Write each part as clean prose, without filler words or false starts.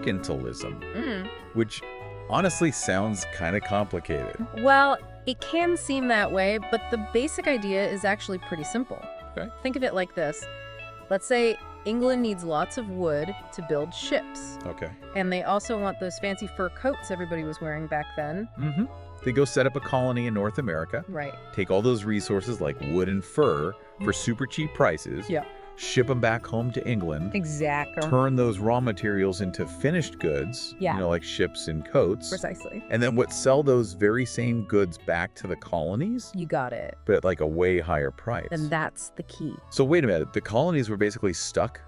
mercantilism, which honestly sounds kind of complicated. Well, it can seem that way, but the basic idea is actually pretty simple. Okay. Think of it like this. Let's say England needs lots of wood to build ships. Okay. And they also want those fancy fur coats everybody was wearing back then. They go set up a colony in North America. Right. Take all those resources like wood and fur for super cheap prices. Yeah. Ship them back home to England. Exactly. Turn those raw materials into finished goods. Yeah. Like ships and coats. Precisely. And then sell those very same goods back to the colonies? You got it. But at like a way higher price. And that's the key. So wait a minute. The colonies were basically stuck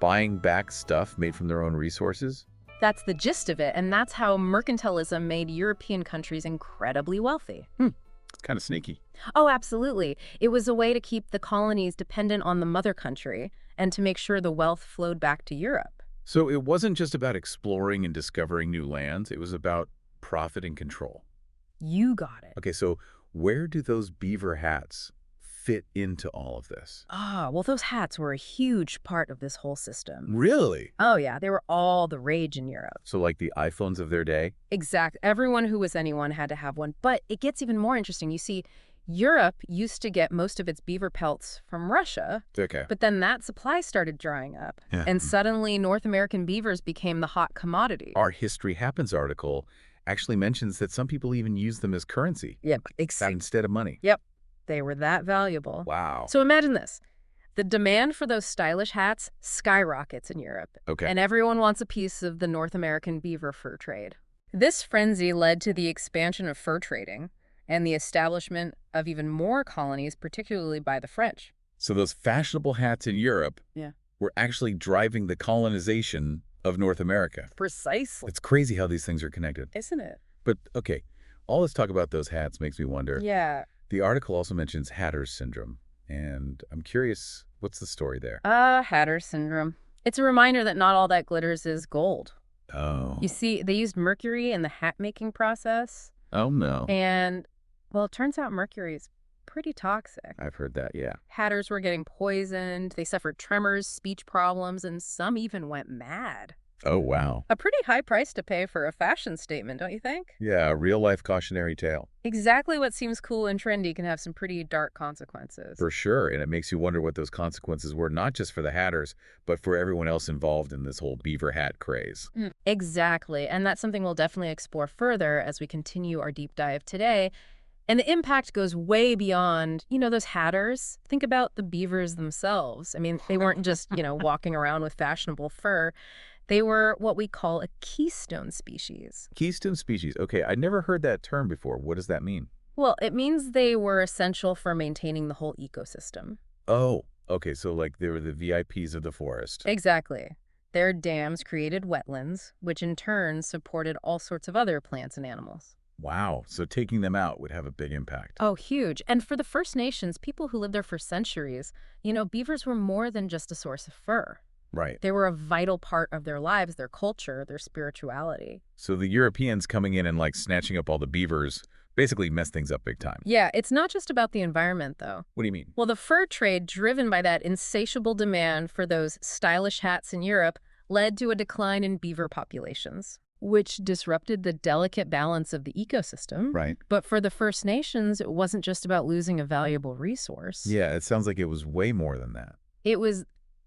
buying back stuff made from their own resources? That's the gist of it, and that's how mercantilism made European countries incredibly wealthy. It's kind of sneaky. Oh, absolutely. It was a way to keep the colonies dependent on the mother country and to make sure the wealth flowed back to Europe. So it wasn't just about exploring and discovering new lands. It was about profit and control. You got it. Okay, so where do those beaver hats fit into all of this? Well, those hats were a huge part of this whole system. Really? Oh, yeah. They were all the rage in Europe. So like the iPhones of their day? Exact. Everyone who was anyone had to have one. But it gets even more interesting. You see, Europe used to get most of its beaver pelts from Russia. Okay. But then that supply started drying up. Yeah. And suddenly North American beavers became the hot commodity. Our History Happens article actually mentions that some people even use them as currency. Yep. Instead of money. Yep. They were that valuable. Wow. So imagine this. The demand for those stylish hats skyrockets in Europe. Okay. And everyone wants a piece of the North American beaver fur trade. This frenzy led to the expansion of fur trading and the establishment of even more colonies, particularly by the French. So those fashionable hats in Europe were actually driving the colonization of North America. Precisely. It's crazy how these things are connected. Isn't it? But, okay, all this talk about those hats makes me wonder. Yeah. The article also mentions Hatter's syndrome, and I'm curious, what's the story there? Hatter's syndrome. It's a reminder that not all that glitters is gold. Oh. You see, they used mercury in the hat-making process. Oh, no. And, well, it turns out mercury is pretty toxic. I've heard that, yeah. Hatters were getting poisoned, they suffered tremors, speech problems, and some even went mad. Oh, wow. A pretty high price to pay for a fashion statement, don't you think? Yeah, a real-life cautionary tale. Exactly what seems cool and trendy can have some pretty dark consequences. For sure, and it makes you wonder what those consequences were, not just for the Hatters, but for everyone else involved in this whole beaver hat craze. Exactly, and that's something we'll definitely explore further as we continue our deep dive today. And the impact goes way beyond, those hatters. Think about the beavers themselves. I mean, they weren't just, walking around with fashionable fur. They were what we call a keystone species. Keystone species. Okay, I'd never heard that term before. What does that mean? Well, it means they were essential for maintaining the whole ecosystem. Oh, okay, so like they were the VIPs of the forest. Exactly. Their dams created wetlands, which in turn supported all sorts of other plants and animals. Wow, so taking them out would have a big impact. Oh, huge. And for the First Nations, people who lived there for centuries, beavers were more than just a source of fur. Right. They were a vital part of their lives, their culture, their spirituality. So the Europeans coming in and snatching up all the beavers basically messed things up big time. Yeah, it's not just about the environment, though. What do you mean? Well, the fur trade, driven by that insatiable demand for those stylish hats in Europe, led to a decline in beaver populations, which disrupted the delicate balance of the ecosystem. Right. But for the First Nations, it wasn't just about losing a valuable resource. Yeah, it sounds like it was way more than that.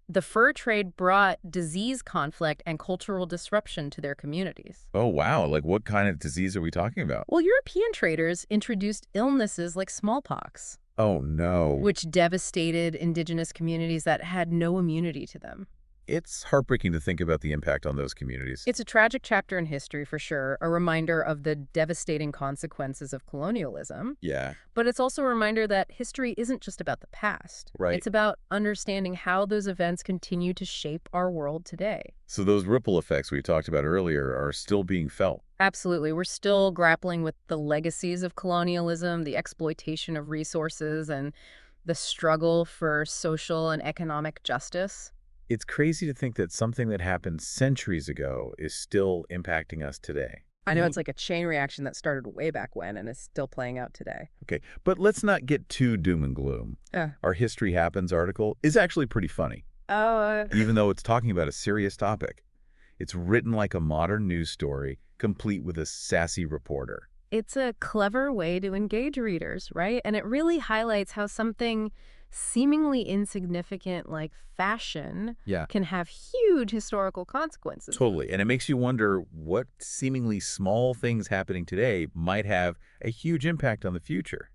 The fur trade brought disease conflict and cultural disruption to their communities. Oh, wow. What kind of disease are we talking about? Well, European traders introduced illnesses like smallpox. Oh, no. Which devastated indigenous communities that had no immunity to them. It's heartbreaking to think about the impact on those communities. It's a tragic chapter in history, for sure, a reminder of the devastating consequences of colonialism. Yeah. But it's also a reminder that history isn't just about the past. Right. It's about understanding how those events continue to shape our world today. So those ripple effects we talked about earlier are still being felt. Absolutely. We're still grappling with the legacies of colonialism, the exploitation of resources, and the struggle for social and economic justice. It's crazy to think that something that happened centuries ago is still impacting us today. I know it's like a chain reaction that started way back when and is still playing out today. Okay, but let's not get too doom and gloom. Our History Happens article is actually pretty funny. Oh. Even though it's talking about a serious topic. It's written like a modern news story, complete with a sassy reporter. It's a clever way to engage readers, right? And it really highlights how something seemingly insignificant like fashion Yeah, can have huge historical consequences. totally. And it makes you wonder what seemingly small things happening today might have a huge impact on the future.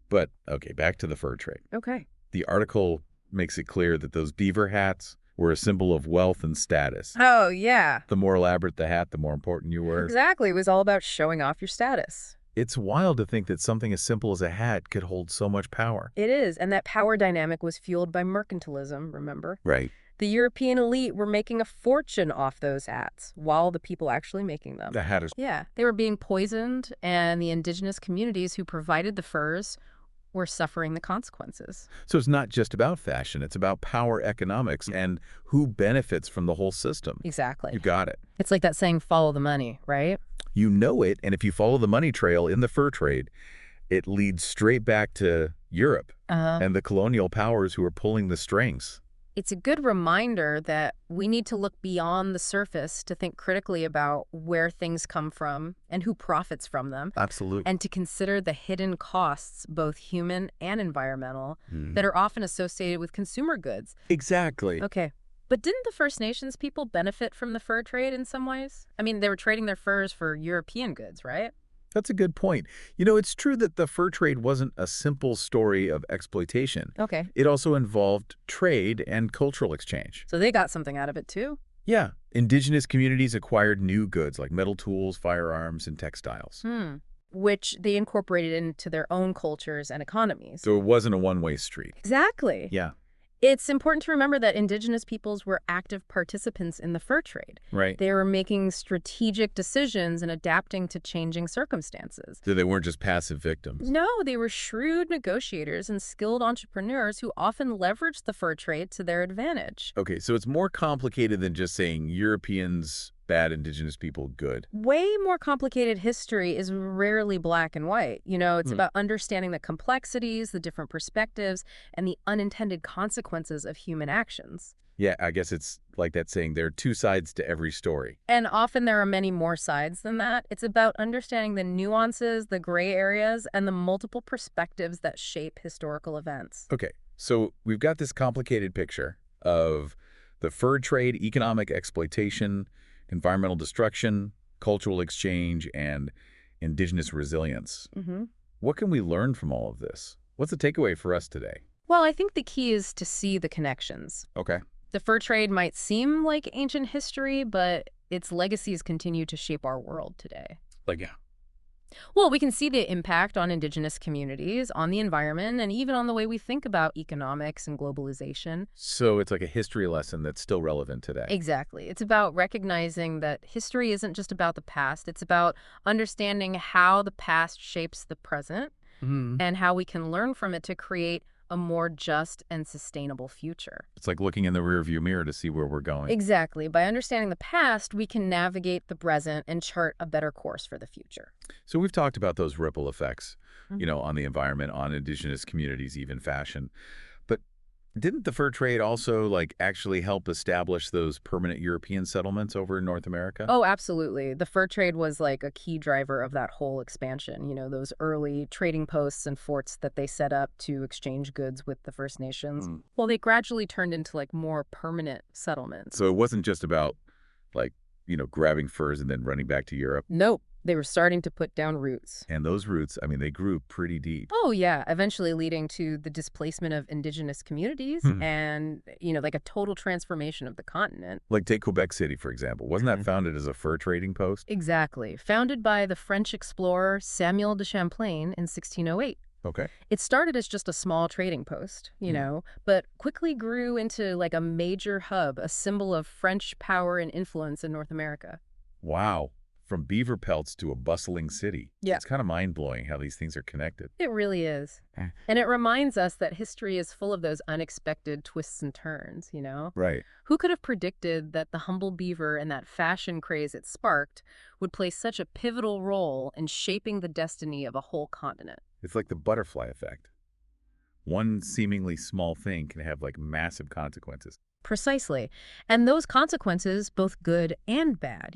But, okay, back to the fur trade. Okay. The article makes it clear that those beaver hats were a symbol of wealth and status. Oh, yeah. The more elaborate the hat, the more important you were. Exactly. It was all about showing off your status. It's wild to think that something as simple as a hat could hold so much power. It is. And that power dynamic was fueled by mercantilism, remember? Right. The European elite were making a fortune off those hats, while the people actually making them. The hatters. Yeah. They were being poisoned, and the indigenous communities who provided the furs were suffering the consequences. So it's not just about fashion. It's about power economics and who benefits from the whole system. Exactly. You got it. It's like that saying, follow the money, right? You know it, and if you follow the money trail in the fur trade, it leads straight back to Europe and the colonial powers who are pulling the strings. It's a good reminder that we need to look beyond the surface to think critically about where things come from and who profits from them, Absolutely. and to consider the hidden costs, both human and environmental, that are often associated with consumer goods. Exactly. Okay. But didn't the First Nations people benefit from the fur trade in some ways? I mean, they were trading their furs for European goods, right? That's a good point. You know, it's true that the fur trade wasn't a simple story of exploitation. Okay. It also involved trade and cultural exchange. So they got something out of it too? Yeah, indigenous communities acquired new goods like metal tools, firearms, and textiles. Which they incorporated into their own cultures and economies. So it wasn't a one-way street. Exactly. Yeah. It's important to remember that indigenous peoples were active participants in the fur trade. Right. They were making strategic decisions and adapting to changing circumstances. So they weren't just passive victims. No, they were shrewd negotiators and skilled entrepreneurs who often leveraged the fur trade to their advantage. Okay, so it's more complicated than just saying Europeans bad, indigenous people good. Way more complicated history is rarely black and white. You know, it's about understanding the complexities, the different perspectives, and the unintended consequences of human actions. Yeah, I guess it's like that saying there are two sides to every story. And often there are many more sides than that. It's about understanding the nuances, the gray areas, and the multiple perspectives that shape historical events. Okay, so we've got this complicated picture of the fur trade, economic exploitation, environmental destruction, cultural exchange, and indigenous resilience. What can we learn from all of this? What's the takeaway for us today? Well, I think the key is to see the connections. Okay. The fur trade might seem like ancient history, but its legacies continue to shape our world today. Yeah. Well, we can see the impact on indigenous communities, on the environment, and even on the way we think about economics and globalization. So it's like a history lesson that's still relevant today. Exactly. It's about recognizing that history isn't just about the past. It's about understanding how the past shapes the present and how we can learn from it to create a more just and sustainable future. It's like looking in the rearview mirror to see where we're going. Exactly. By understanding the past, we can navigate the present and chart a better course for the future. So we've talked about those ripple effects, you know, on the environment, on indigenous communities, even fashion. But didn't the fur trade also actually help establish those permanent European settlements over in North America? Oh, absolutely. The fur trade was like a key driver of that whole expansion. You know, those early trading posts and forts that they set up to exchange goods with the First Nations. Well, they gradually turned into more permanent settlements. So it wasn't just about grabbing furs and then running back to Europe. Nope. They were starting to put down roots. And those roots, I mean, they grew pretty deep. Oh, yeah. Eventually leading to the displacement of indigenous communities and, a total transformation of the continent. Like take Quebec City, for example. Wasn't that founded as a fur trading post? Exactly. Founded by the French explorer Samuel de Champlain in 1608. Okay. It started as just a small trading post, but quickly grew into a major hub, a symbol of French power and influence in North America. Wow. From beaver pelts to a bustling city. Yeah. It's kind of mind-blowing how these things are connected. It really is. And it reminds us that history is full of those unexpected twists and turns, Right. Who could have predicted that the humble beaver and that fashion craze it sparked would play such a pivotal role in shaping the destiny of a whole continent? It's like the butterfly effect. One seemingly small thing can have massive consequences. Precisely. And those consequences, both good and bad,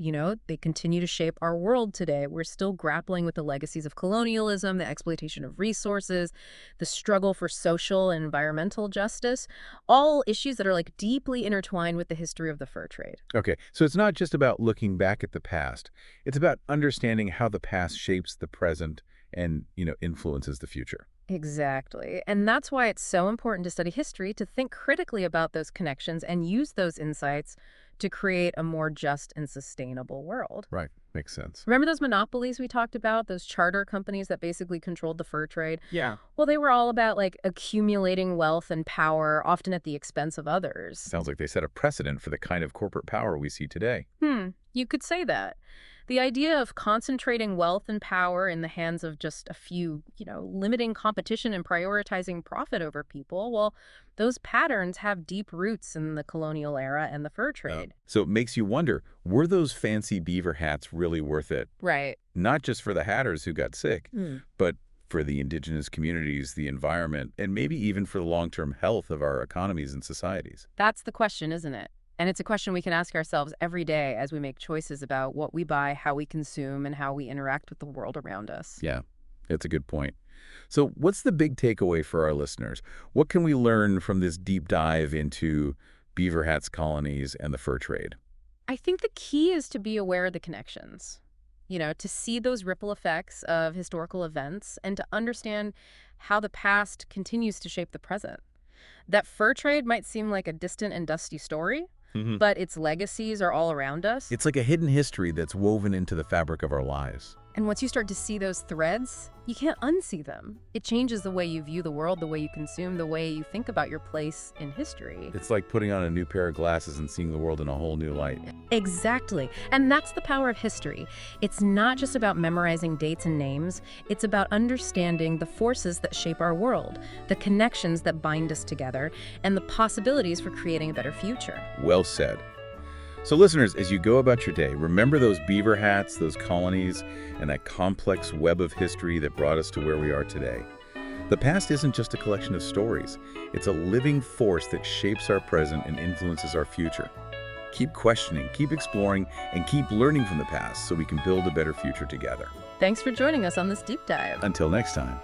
they continue to shape our world today. We're still grappling with the legacies of colonialism, the exploitation of resources, the struggle for social and environmental justice, all issues that are like deeply intertwined with the history of the fur trade. Okay, so it's not just about looking back at the past. It's about understanding how the past shapes the present and, influences the future. Exactly. And that's why it's so important to study history, to think critically about those connections and use those insights to create a more just and sustainable world. Right, makes sense. Remember those monopolies we talked about, those charter companies that basically controlled the fur trade? Yeah. Well, they were all about like accumulating wealth and power, often at the expense of others. Sounds like they set a precedent for the kind of corporate power we see today. You could say that. The idea of concentrating wealth and power in the hands of just a few, limiting competition and prioritizing profit over people, well, those patterns have deep roots in the colonial era and the fur trade. So it makes you wonder, were those fancy beaver hats really worth it? Right. Not just for the hatters who got sick, but for the indigenous communities, the environment, and maybe even for the long-term health of our economies and societies. That's the question, isn't it? And it's a question we can ask ourselves every day as we make choices about what we buy, how we consume, and how we interact with the world around us. Yeah, it's a good point. So what's the big takeaway for our listeners? What can we learn from this deep dive into beaver hats, colonies, and the fur trade? I think the key is to be aware of the connections, to see those ripple effects of historical events and to understand how the past continues to shape the present. That fur trade might seem like a distant and dusty story, but its legacies are all around us. It's like a hidden history that's woven into the fabric of our lives. And once you start to see those threads, you can't unsee them. It changes the way you view the world, the way you consume, the way you think about your place in history. It's like putting on a new pair of glasses and seeing the world in a whole new light. Exactly. And that's the power of history. It's not just about memorizing dates and names. It's about understanding the forces that shape our world, the connections that bind us together, and the possibilities for creating a better future. Well said. So listeners, as you go about your day, remember those beaver hats, those colonies, and that complex web of history that brought us to where we are today. The past isn't just a collection of stories. It's a living force that shapes our present and influences our future. Keep questioning, keep exploring, and keep learning from the past so we can build a better future together. Thanks for joining us on this deep dive. Until next time.